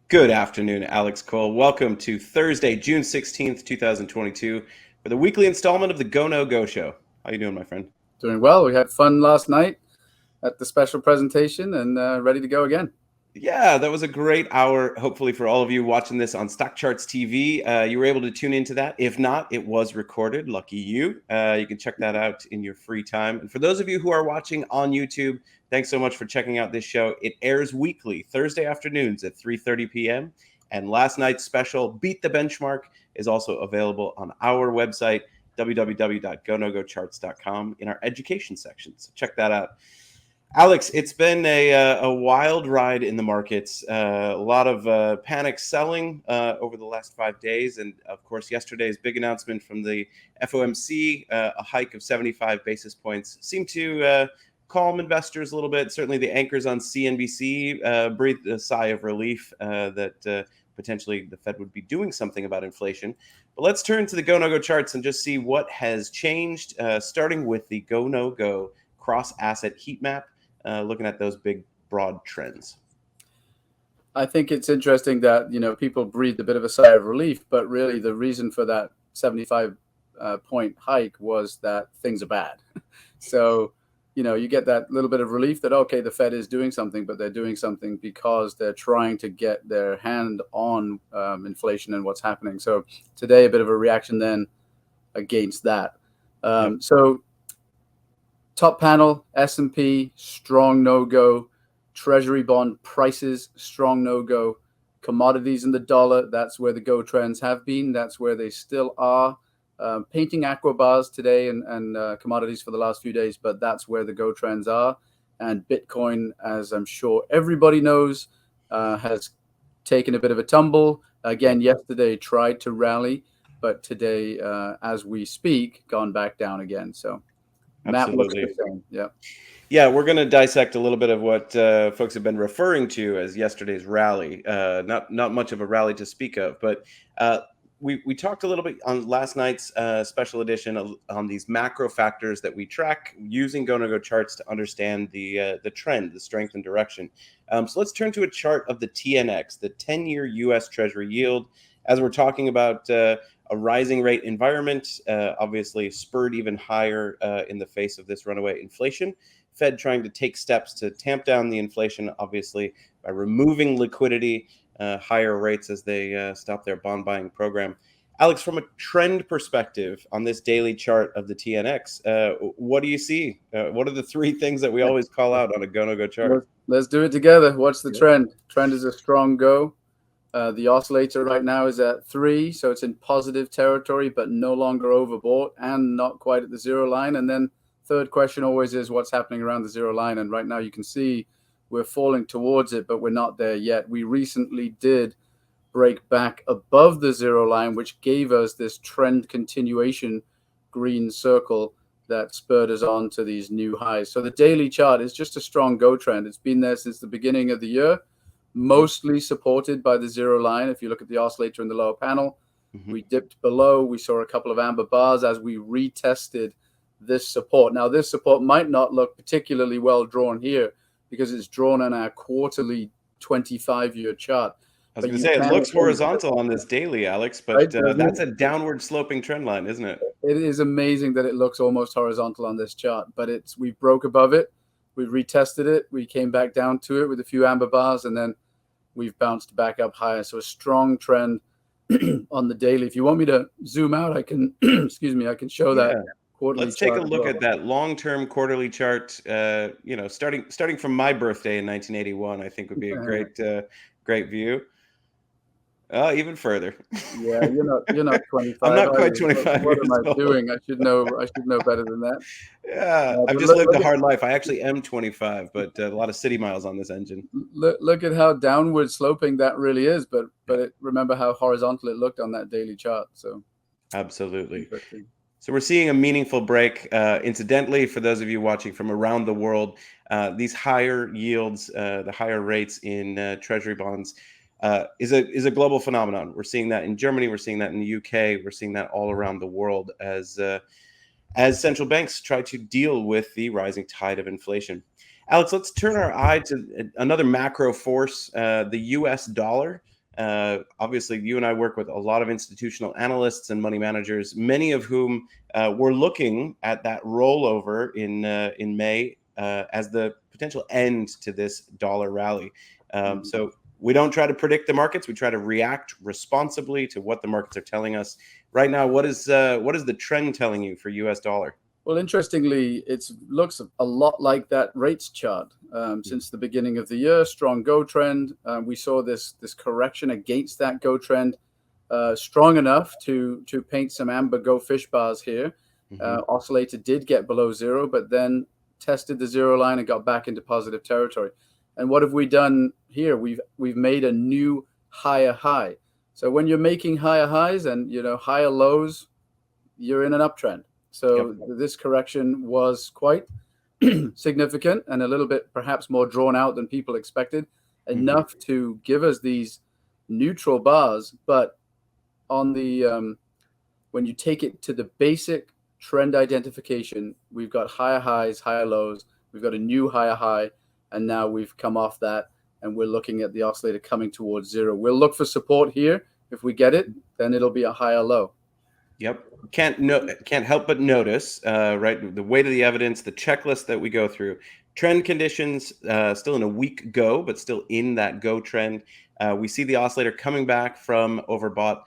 Good afternoon, Alex Cole. Welcome to Thursday, June 16th, 2022, for the weekly installment of the GoNoGo Show. How you doing, my friend? Doing well. We had fun last night at the special presentation and ready to go again. Yeah, that was a great hour, hopefully, for all of you watching this on StockCharts TV. You were able to tune into that. If not, it was recorded. Lucky you. You can check that out in your free time. And for those of you who are watching on YouTube, thanks so much for checking out this show. It airs weekly, Thursday afternoons at 3:30 p.m. And last night's special, Beat the Benchmark, is also available on our website, www.GoNoGoCharts.com, in our education section. So check that out. Alex, it's been a wild ride in the markets. A lot of panic selling over the last 5 days. And of course, yesterday's big announcement from the FOMC, a hike of 75 basis points, seemed to calm investors a little bit. Certainly the anchors on CNBC breathed a sigh of relief that potentially the Fed would be doing something about inflation. But let's turn to the GoNoGo charts and just see what has changed, starting with the GoNoGo cross-asset heat map. Looking at those big, broad trends. I think it's interesting that, people breathed a bit of a sigh of relief, but really the reason for that 75 point hike was that things are bad. So, you get that little bit of relief that, okay, the Fed is doing something, but they're doing something because they're trying to get their hand on inflation and what's happening. So today, a bit of a reaction then against that. So top panel, S&P, strong no-go. Treasury bond prices, strong no-go. Commodities in the dollar, that's where the go trends have been. That's where they still are. Painting aqua bars today and commodities for the last few days, but that's where the go trends are. And Bitcoin, as I'm sure everybody knows, has taken a bit of a tumble. Again, yesterday tried to rally, but today, as we speak, gone back down again. So Matt looks the same. Yeah, we're going to dissect a little bit of what folks have been referring to as yesterday's rally. Not much of a rally to speak of, but we talked a little bit on last night's special edition on these macro factors that we track using GoNoGo charts to understand the trend, the strength and direction. So let's turn to a chart of the TNX, the 10-year U.S. Treasury yield. As we're talking about a rising rate environment, obviously spurred even higher in the face of this runaway inflation. Fed trying to take steps to tamp down the inflation, obviously, by removing liquidity, higher rates as they stop their bond buying program. Alex, from a trend perspective on this daily chart of the TNX, what do you see? What are the three things that we always call out on a GoNoGo chart? Let's do it together. What's the trend? Trend is a strong go. The oscillator right now is at 3, so it's in positive territory, but no longer overbought and not quite at the zero line. And then third question always is what's happening around the zero line. And right now you can see we're falling towards it, but we're not there yet. We recently did break back above the zero line, which gave us this trend continuation green circle that spurred us on to these new highs. So the daily chart is just a strong go trend. It's been there since the beginning of the year. Mostly supported by the zero line. If you look at the oscillator in the lower panel, we dipped below. We saw a couple of amber bars as we retested this support. Now, this support might not look particularly well drawn here because it's drawn on our quarterly 25-year chart. I was going to say, it looks horizontal on this daily, Alex, but that's a downward sloping trend line, isn't it? It is amazing that it looks almost horizontal on this chart, but we broke above it. We retested it. We came back down to it with a few amber bars, and then we've bounced back up higher. So a strong trend on the daily. If you want me to zoom out, I can, I can show that quarterly Let's take a look at that long-term quarterly chart. Starting from my birthday in 1981, I think would be a great view. Even further. Yeah, you're not 25. I'm not quite 25. What am I doing? I should know better than that. Yeah, I've just lived a hard life. I actually am 25, but a lot of city miles on this engine. Look at how downward sloping that really is, but remember how horizontal it looked on that daily chart. So absolutely. So we're seeing a meaningful break. Incidentally, for those of you watching from around the world, these higher yields, the higher rates in Treasury bonds, is a global phenomenon. We're seeing that in Germany. We're seeing that in the UK. We're seeing that all around the world as central banks try to deal with the rising tide of inflation. Alex, let's turn our eye to another macro force, the U.S. dollar. Obviously, you and I work with a lot of institutional analysts and money managers, many of whom were looking at that rollover in May as the potential end to this dollar rally. So we don't try to predict the markets. We try to react responsibly to what the markets are telling us. Right now, what is the trend telling you for US dollar? Well, interestingly, it looks a lot like that rates chart since the beginning of the year. Strong go trend. We saw this correction against that go trend, strong enough to paint some amber go fish bars here. Oscillator did get below zero, but then tested the zero line and got back into positive territory. And what have we done here? We've made a new higher high. So when you're making higher highs and higher lows, you're in an uptrend. So this correction was quite significant and a little bit perhaps more drawn out than people expected, enough to give us these neutral bars. But on the when you take it to the basic trend identification, we've got higher highs, higher lows. We've got a new higher high, and now we've come off that, and we're looking at the oscillator coming towards zero. We'll look for support here. If we get it, then it'll be a higher low. Yep. Can't help but notice, right, the weight of the evidence, the checklist that we go through, trend conditions, still in a weak go, but still in that go trend. We see the oscillator coming back from overbought,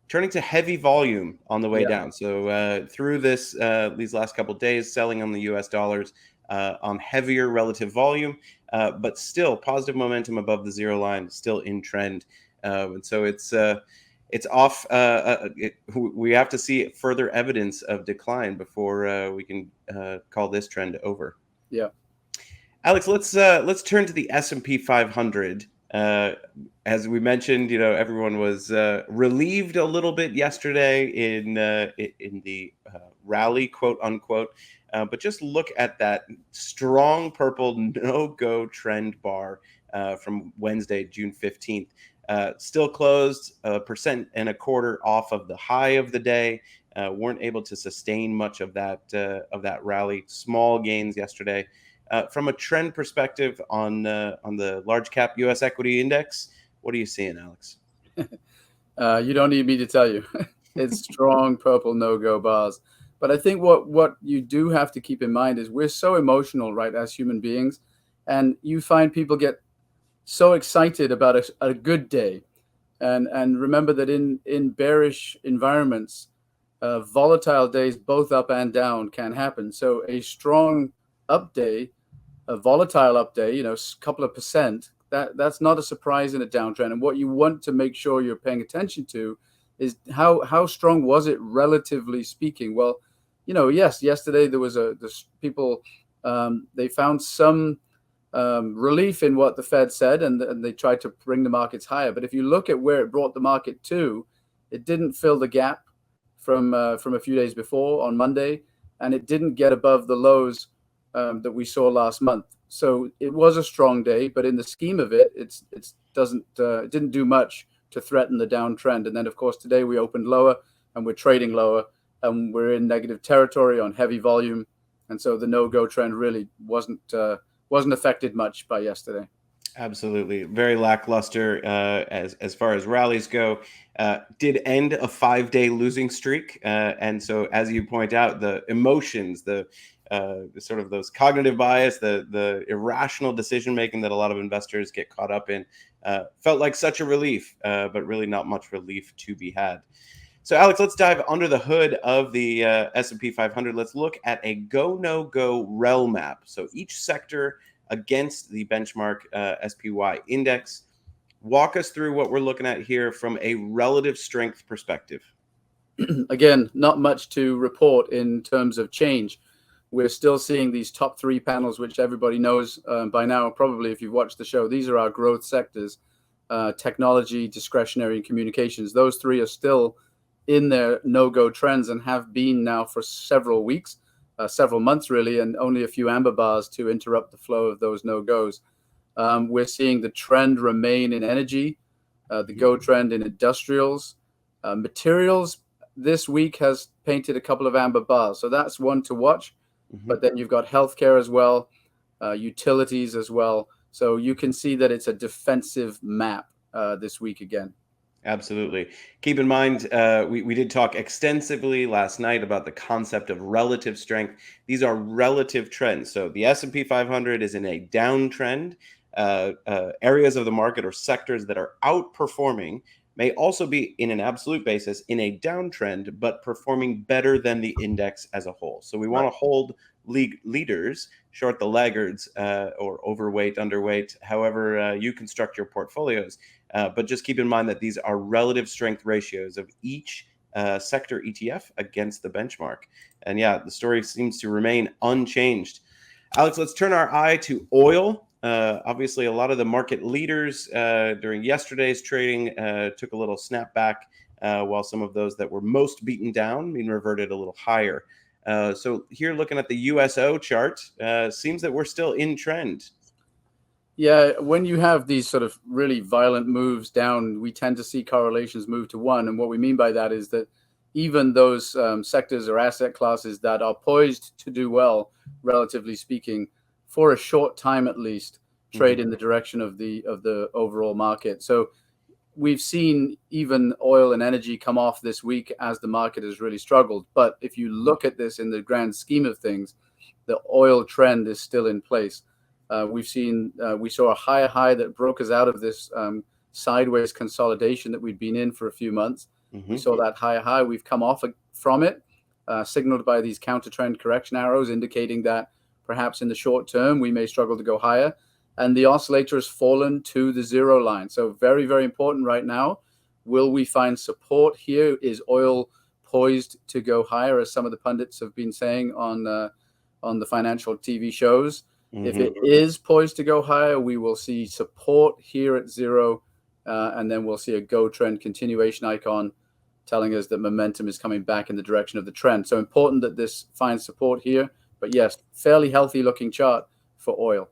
turning to heavy volume on the way down. So through these last couple of days, selling on the US dollars on heavier relative volume, but still positive momentum above the zero line, still in trend. And so it's off. We have to see further evidence of decline before we can call this trend over. Yeah, Alex, let's turn to the S&P 500. As we mentioned, everyone was relieved a little bit yesterday in the rally, quote unquote. But just look at that strong purple no-go trend bar from Wednesday, June 15th. Still closed 1.25% off of the high of the day. Weren't able to sustain much of that rally. Small gains yesterday. From a trend perspective on the large cap U.S. equity index, what are you seeing, Alex? You don't need me to tell you. It's strong purple no-go bars. But I think what you do have to keep in mind is we're so emotional, right, as human beings, and you find people get so excited about a good day, and remember that in bearish environments, volatile days, both up and down, can happen. So a strong up day, a volatile up day, a couple of percent, that's not a surprise in a downtrend. And what you want to make sure you're paying attention to is how strong was it relatively speaking. Well, yes, yesterday there was people they found some relief in what the Fed said, and they tried to bring the markets higher. But if you look at where it brought the market to, it didn't fill the gap from a few days before on Monday, and it didn't get above the lows that we saw last month. So it was a strong day, but in the scheme of it, it didn't do much to threaten the downtrend. And then, of course, today we opened lower, and we're trading lower, and we're in negative territory on heavy volume, and so the no-go trend really wasn't affected much by yesterday. Absolutely, very lackluster as far as rallies go. Did end a 5-day losing streak, and so as you point out, the emotions, the sort of those cognitive bias, the irrational decision making that a lot of investors get caught up in, felt like such a relief, but really not much relief to be had. So, Alex, let's dive under the hood of the S&P 500. Let's look at a GoNoGo RelMap. So each sector against the benchmark SPY index. Walk us through what we're looking at here from a relative strength perspective. Again, not much to report in terms of change. We're still seeing these top three panels, which everybody knows by now, probably if you've watched the show. These are our growth sectors, technology, discretionary, and communications. Those three are still in their no-go trends and have been now for several weeks, several months really, and only a few amber bars to interrupt the flow of those no-goes. We're seeing the trend remain in energy, the go trend in industrials. Materials this week has painted a couple of amber bars, so that's one to watch. But then you've got healthcare as well, utilities as well. So you can see that it's a defensive map this week again. Absolutely. Keep in mind, we did talk extensively last night about the concept of relative strength. These are relative trends. So the S&P 500 is in a downtrend. Areas of the market or sectors that are outperforming may also be, in an absolute basis, in a downtrend, but performing better than the index as a whole. So we want to hold leaders, short the laggards, or overweight, underweight, however you construct your portfolios. But just keep in mind that these are relative strength ratios of each sector ETF against the benchmark. And yeah, the story seems to remain unchanged. Alex, let's turn our eye to oil. Obviously, a lot of the market leaders during yesterday's trading took a little snapback, while some of those that were most beaten down reverted a little higher. So here, looking at the USO chart, seems that we're still in trend. Yeah, when you have these sort of really violent moves down, we tend to see correlations move to one. And what we mean by that is that even those sectors or asset classes that are poised to do well, relatively speaking, for a short time at least, trade in the direction of the overall market. So we've seen even oil and energy come off this week as the market has really struggled. But if you look at this in the grand scheme of things, the oil trend is still in place. We saw a higher high that broke us out of this sideways consolidation that we'd been in for a few months. We saw that higher high. We've come off from it, signaled by these counter trend correction arrows, indicating that perhaps in the short term we may struggle to go higher. And the oscillator has fallen to the zero line. So very, very important right now. Will we find support here? Is oil poised to go higher, as some of the pundits have been saying on the financial TV shows? If it is poised to go higher, we will see support here at zero, and then we'll see a go trend continuation icon telling us that momentum is coming back in the direction of the trend. So important that this finds support here. But yes, fairly healthy looking chart for oil.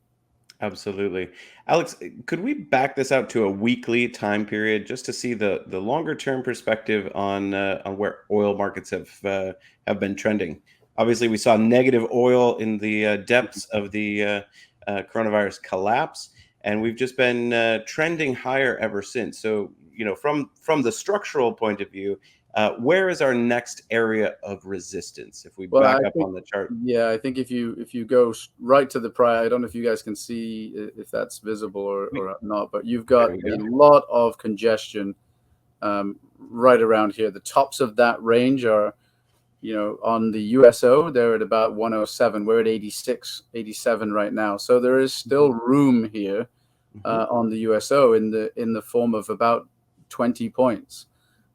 Absolutely. Alex, could we back this out to a weekly time period just to see the longer term perspective on where oil markets have been trending? Obviously, we saw negative oil in the depths of the coronavirus collapse, and we've just been trending higher ever since. So, from the structural point of view, where is our next area of resistance if we back up on the chart? Yeah, I think if you go right to the prior, I don't know if you guys can see if that's visible or not, but you've got a lot of congestion right around here. The tops of that range are, on the USO, they're at about 107. We're at 86, 87 right now. So there is still room here on the USO in the form of about 20 points.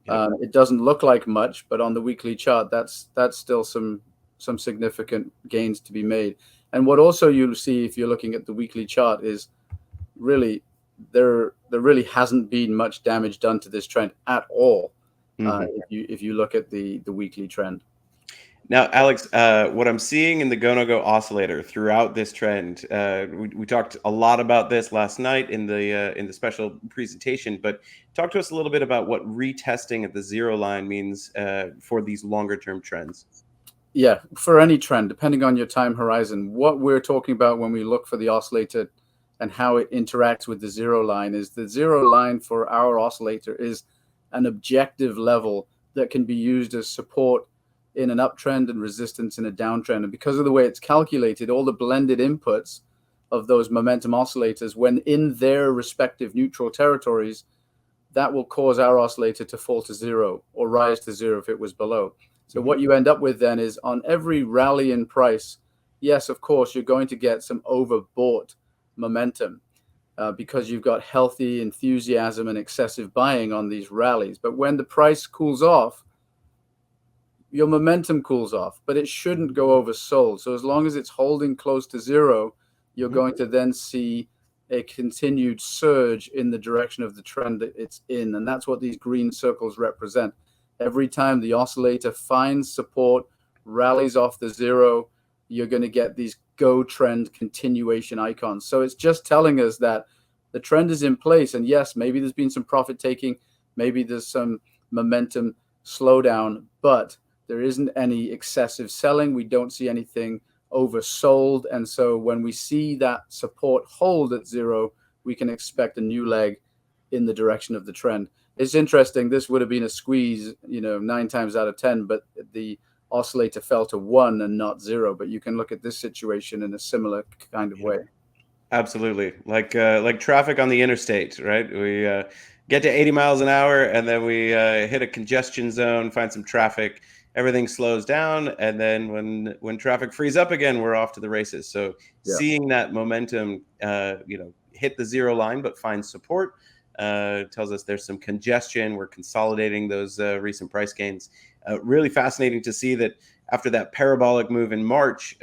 It doesn't look like much, but on the weekly chart, that's still some significant gains to be made. And what also you'll see if you're looking at the weekly chart is really there really hasn't been much damage done to this trend at all. If you look at the weekly trend. Now, Alex, what I'm seeing in the GoNoGo oscillator throughout this trend, we talked a lot about this last night in the special presentation, but talk to us a little bit about what retesting at the zero line means for these longer term trends. Yeah, for any trend, depending on your time horizon, what we're talking about when we look for the oscillator and how it interacts with the zero line is the zero line for our oscillator is an objective level that can be used as support in an uptrend and resistance in a downtrend. And because of the way it's calculated, all the blended inputs of those momentum oscillators, when in their respective neutral territories, that will cause our oscillator to fall to zero or rise to zero if it was below. So what you end up with then is on every rally in price, yes, of course, you're going to get some overbought momentum because you've got healthy enthusiasm and excessive buying on these rallies. But when the price cools off, your momentum cools off, but it shouldn't go oversold. So as long as it's holding close to zero, you're going to then see a continued surge in the direction of the trend that it's in. And that's what these green circles represent. Every time the oscillator finds support, rallies off the zero, you're going to get these go trend continuation icons. So it's just telling us that the trend is in place. And yes, maybe there's been some profit taking, maybe there's some momentum slowdown, but there isn't any excessive selling. We don't see anything oversold. And so when we see that support hold at zero, we can expect a new leg in the direction of the trend. It's interesting. This would have been a squeeze, 9 times out of 10, but the oscillator fell to 1 and not 0. But you can look at this situation in a similar kind of way. Absolutely. Like traffic on the interstate, right? We get to 80 miles an hour and then we hit a congestion zone, find some traffic, everything slows down, and then when traffic frees up again, we're off to the races. So seeing that momentum hit the zero line but find support tells us there's some congestion. We're consolidating those recent price gains. Really fascinating to see that after that parabolic move in March,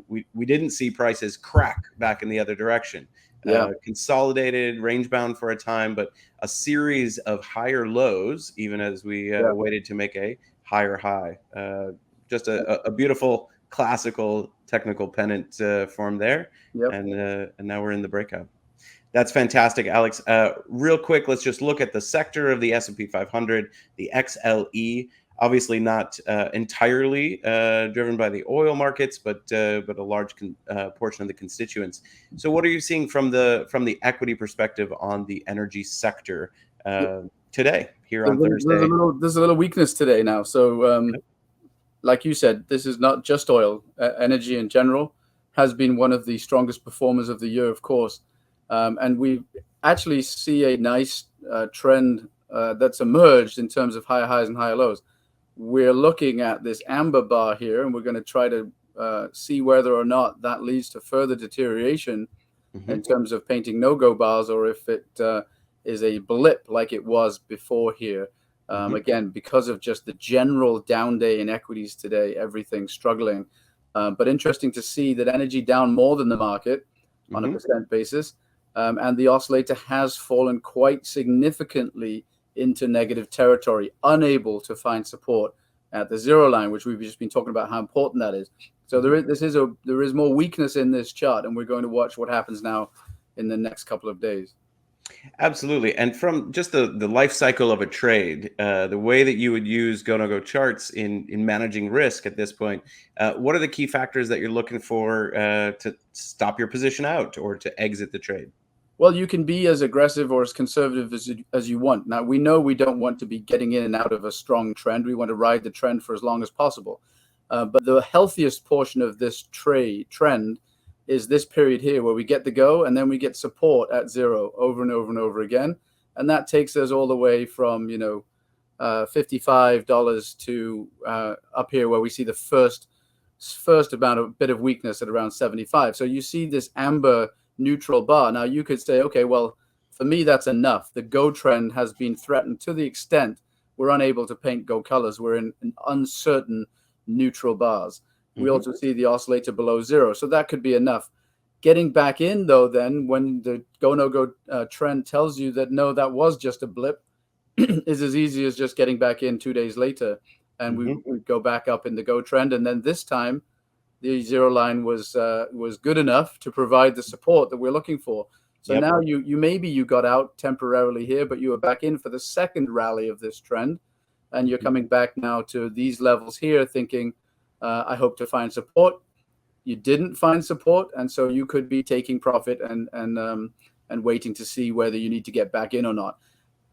we didn't see prices crack back in the other direction. Consolidated, range bound for a time, but a series of higher lows, even as we waited to make a higher high. Just a beautiful classical technical pennant form there. And now we're in the breakout. That's fantastic, Alex. Real quick, let's just look at the sector of the S&P 500, the XLE. Obviously not entirely driven by the oil markets, but a large portion of the constituents. So what are you seeing from the equity perspective on the energy sector today, here on Thursday? There's a little weakness today now. So like you said, this is not just oil. Energy in general has been one of the strongest performers of the year, of course. And we actually see a nice trend that's emerged in terms of higher highs and higher lows. We're looking at this amber bar here, and we're going to try to see whether or not that leads to further deterioration in terms of painting no-go bars, or if it is a blip like it was before here. Again, because of just the general down day in equities today, everything struggling. But interesting to see that energy down more than the market on a percent basis. And the oscillator has fallen quite significantly into negative territory, unable to find support at the zero line, which we've just been talking about how important that is. So there is more weakness in this chart, and we're going to watch what happens now in the next couple of days. Absolutely. And from just the life cycle of a trade, the way that you would use GoNoGo charts in managing risk at this point, what are the key factors that you're looking for to stop your position out or to exit the trade? Well, you can be as aggressive or as conservative as you want. Now, we know we don't want to be getting in and out of a strong trend. We want to ride the trend for as long as possible. But the healthiest portion of this trend is this period here where we get the go and then we get support at zero over and over and over again. And that takes us all the way from, $55 to up here where we see the first amount of bit of weakness at around 75. So you see this amber neutral bar. Now you could say, okay, well, for me, that's enough. The go trend has been threatened to the extent we're unable to paint go colors. We're in an uncertain neutral bars. We also see the oscillator below zero. So that could be enough. Getting back in, though, then when the go-no-go trend tells you that, no, that was just a blip, is as easy as just getting back in 2 days later. And we go back up in the go trend. And then this time, the zero line was good enough to provide the support that we're looking for. So now you got out temporarily here, but you are back in for the second rally of this trend. And you're coming back now to these levels here thinking, I hope to find support. You didn't find support, and so you could be taking profit and waiting to see whether you need to get back in or not.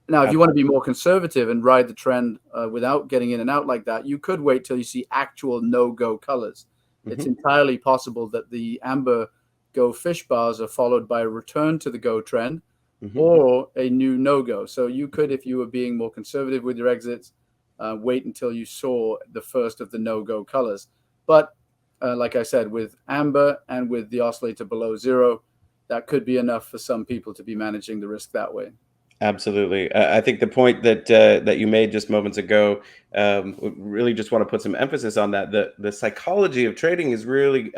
Now, if you want to be more conservative and ride the trend without getting in and out like that, you could wait till you see actual no-go colors. It's entirely possible that the amber go fish bars are followed by a return to the go trend or a new no-go. So you could, if you were being more conservative with your exits, wait until you saw the first of the no-go colors. But like I said, with amber and with the oscillator below zero, that could be enough for some people to be managing the risk that way. Absolutely. I think the point that you made just moments ago, really just want to put some emphasis on that. The psychology of trading is really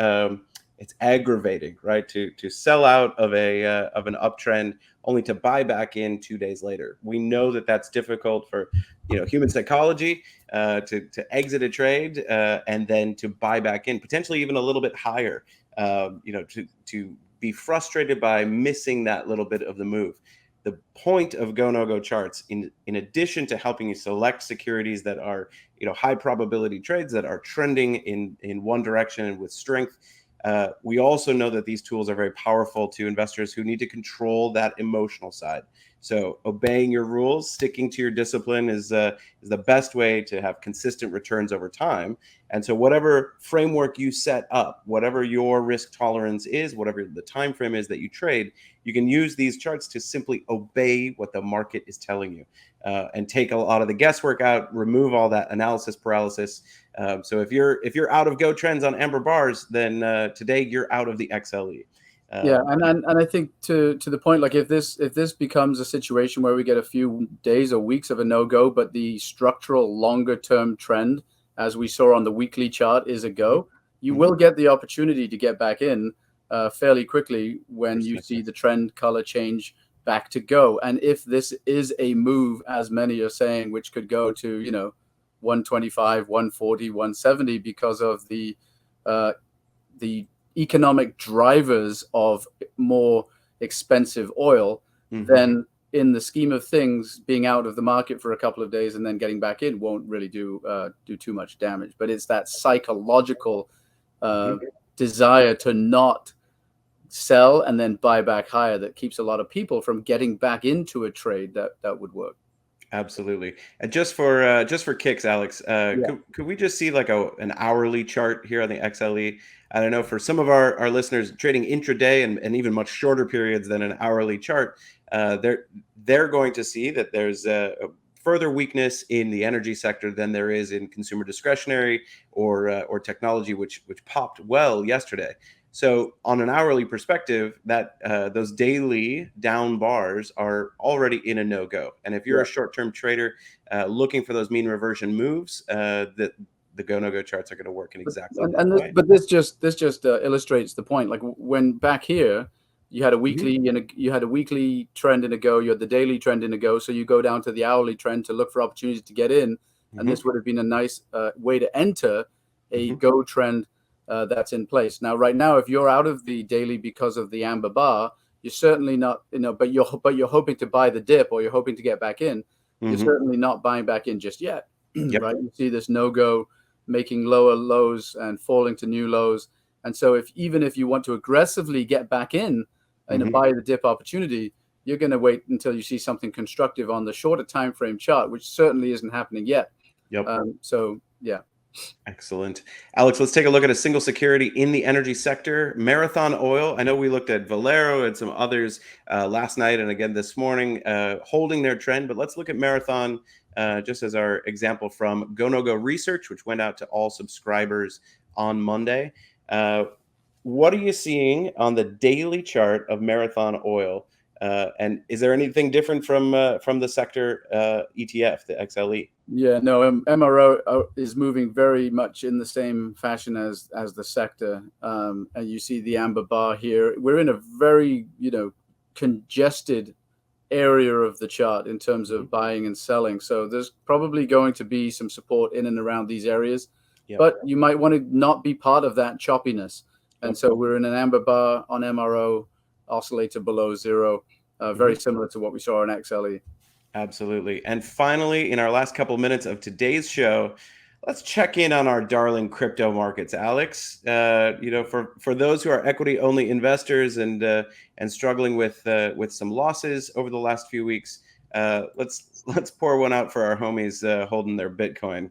it's aggravating, right? To sell out of an uptrend only to buy back in 2 days later. We know that that's difficult for human psychology to exit a trade and then to buy back in, potentially even a little bit higher. To be frustrated by missing that little bit of the move. The point of GoNoGo charts, in addition to helping you select securities that are high probability trades that are trending in one direction and with strength, we also know that these tools are very powerful to investors who need to control that emotional side. So obeying your rules, sticking to your discipline is the best way to have consistent returns over time. And so whatever framework you set up, whatever your risk tolerance is, whatever the time frame is that you trade, you can use these charts to simply obey what the market is telling you, and take a lot of the guesswork out, remove all that analysis paralysis. So if you're out of Go trends on amber bars, then today you're out of the XLE. Yeah, and I think to the point, like if this becomes a situation where we get a few days or weeks of a no-go, but the structural longer term trend, as we saw on the weekly chart, is a go, you will get the opportunity to get back in fairly quickly when you see the trend color change back to go. And if this is a move, as many are saying, which could go to 125, 140, 170 because of the economic drivers of more expensive oil, then in the scheme of things, being out of the market for a couple of days and then getting back in won't really do too much damage. But it's that psychological desire to not sell and then buy back higher that keeps a lot of people from getting back into a trade that would work. Absolutely. And just for kicks, Alex, could we just see like an hourly chart here on the XLE? I don't know, for some of our listeners trading intraday and even much shorter periods than an hourly chart, they're going to see that there's a further weakness in the energy sector than there is in consumer discretionary or technology, which popped well yesterday. So on an hourly perspective, that those daily down bars are already in a no-go. And if you're a short-term trader looking for those mean reversion moves, the GoNoGo charts are going to work in exactly that way. But this just illustrates the point. Like when back here, you had a weekly you had a weekly trend in a go. You had the daily trend in a go. So you go down to the hourly trend to look for opportunities to get in, and this would have been a nice way to enter a go trend that's in place. Now, right now, if you're out of the daily because of the amber bar, you're certainly not, but you're hoping to buy the dip or you're hoping to get back in. You're certainly not buying back in just yet, right? You see this no-go making lower lows and falling to new lows. And so even if you want to aggressively get back in a buy the dip opportunity, you're going to wait until you see something constructive on the shorter time frame chart, which certainly isn't happening yet. So, yeah. Excellent. Alex, let's take a look at a single security in the energy sector. Marathon Oil. I know we looked at Valero and some others last night and again this morning, holding their trend, but let's look at Marathon just as our example from GoNoGo Research, which went out to all subscribers on Monday. What are you seeing on the daily chart of Marathon Oil? And is there anything different from the sector ETF, the XLE? Yeah, no, MRO is moving very much in the same fashion as the sector. And you see the amber bar here. We're in a very, congested area of the chart in terms of buying and selling. So there's probably going to be some support in and around these areas, but you might want to not be part of that choppiness. And so we're in an amber bar on MRO, oscillator below zero, very similar to what we saw in XLE. Absolutely. And finally, in our last couple minutes of today's show, let's check in on our darling crypto markets, Alex. For those who are equity-only investors and struggling with some losses over the last few weeks, let's pour one out for our homies holding their Bitcoin.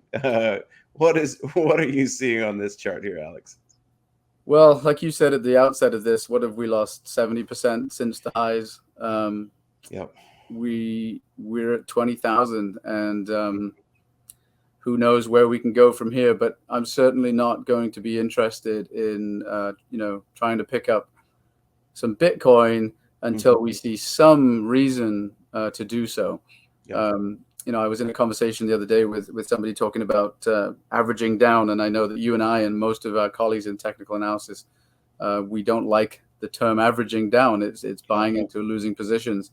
What are you seeing on this chart here, Alex? Well, like you said at the outset of this, what have we lost? 70% since the highs. We're at 20,000, and who knows where we can go from here. But I'm certainly not going to be interested in trying to pick up some Bitcoin until we see some reason to do so. I was in a conversation the other day with somebody talking about averaging down, and I know that you and I and most of our colleagues in technical analysis, we don't like the term averaging down. It's buying into losing positions.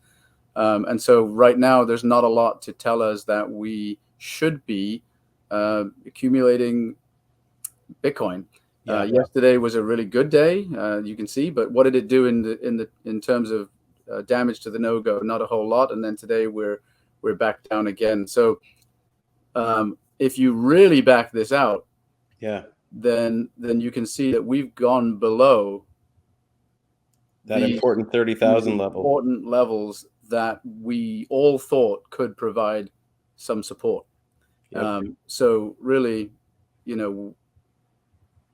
And so right now, there's not a lot to tell us that we should be accumulating Bitcoin. Yesterday was a really good day, you can see, but what did it do in terms of damage to the no-go? Not a whole lot. And then today we're back down again. So if you really back this out, then you can see that we've gone below That these important 30,000 level. important levels that we all thought could provide some support. Yep. So really, you know,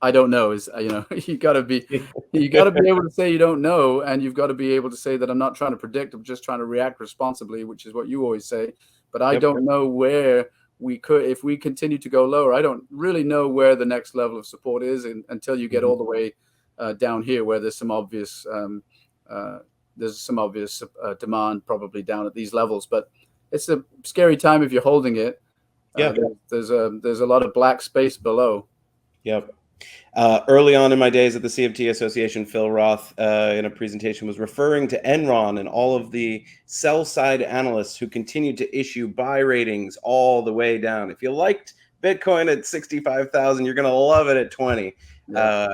I don't know is, you know, you got to be able to say you don't know, and you've got to be able to say that I'm not trying to predict, I'm just trying to react responsibly, which is what you always say. But I Yep. don't know where we could, if we continue to go lower, I don't really know where the next level of support is until you get all the way down here, where there's some obvious demand probably down at these levels. But it's a scary time if you're holding it. Yeah. There's a lot of black space below. Yep. Early on in my days at the CFT Association, Phil Roth in a presentation was referring to Enron and all of the sell side analysts who continued to issue buy ratings all the way down. If you liked Bitcoin at 65,000, you're going to love it at 20. Yeah.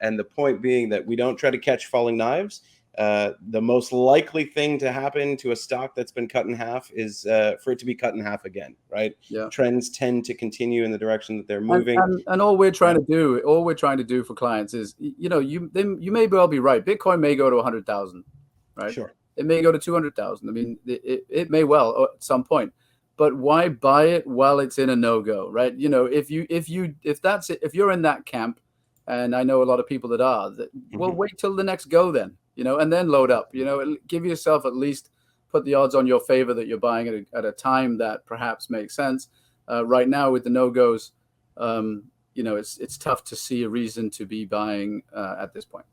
And the point being that we don't try to catch falling knives. The most likely thing to happen to a stock that's been cut in half is for it to be cut in half again, right? Yeah. Trends tend to continue in the direction that they're moving. And all we're trying to do for clients is, you know, you may well be right. Bitcoin may go to 100,000, right? Sure. It may go to 200,000. I mean, it may well at some point. But why buy it while it's in a no-go, right? You know, if you're in that camp, and I know a lot of people that are, well, wait till the next go then, you know, and then load up, you know, give yourself at least, put the odds on your favor that you're buying at a time that perhaps makes sense. Right now with the no-goes, you know, it's tough to see a reason to be buying at this point.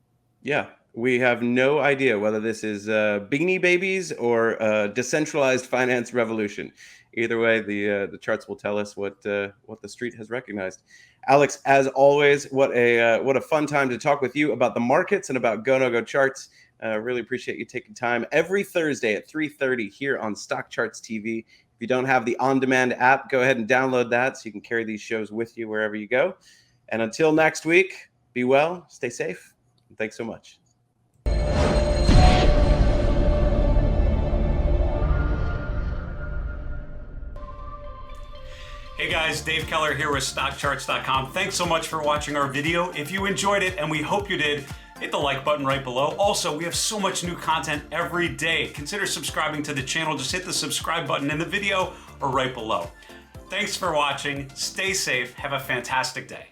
Yeah, we have no idea whether this is Beanie Babies or decentralized finance revolution. Either way, the charts will tell us what the street has recognized. Alex, as always, what a fun time to talk with you about the markets and about GoNoGo Charts. Really appreciate you taking time every Thursday at 3:30 here on StockCharts TV. If you don't have the on-demand app, go ahead and download that so you can carry these shows with you wherever you go. And until next week, be well, stay safe, and thanks so much. Hey guys, Dave Keller here with StockCharts.com. Thanks so much for watching our video. If you enjoyed it, and we hope you did, hit the like button right below. Also, we have so much new content every day. Consider subscribing to the channel. Just hit the subscribe button in the video or right below. Thanks for watching. Stay safe. Have a fantastic day.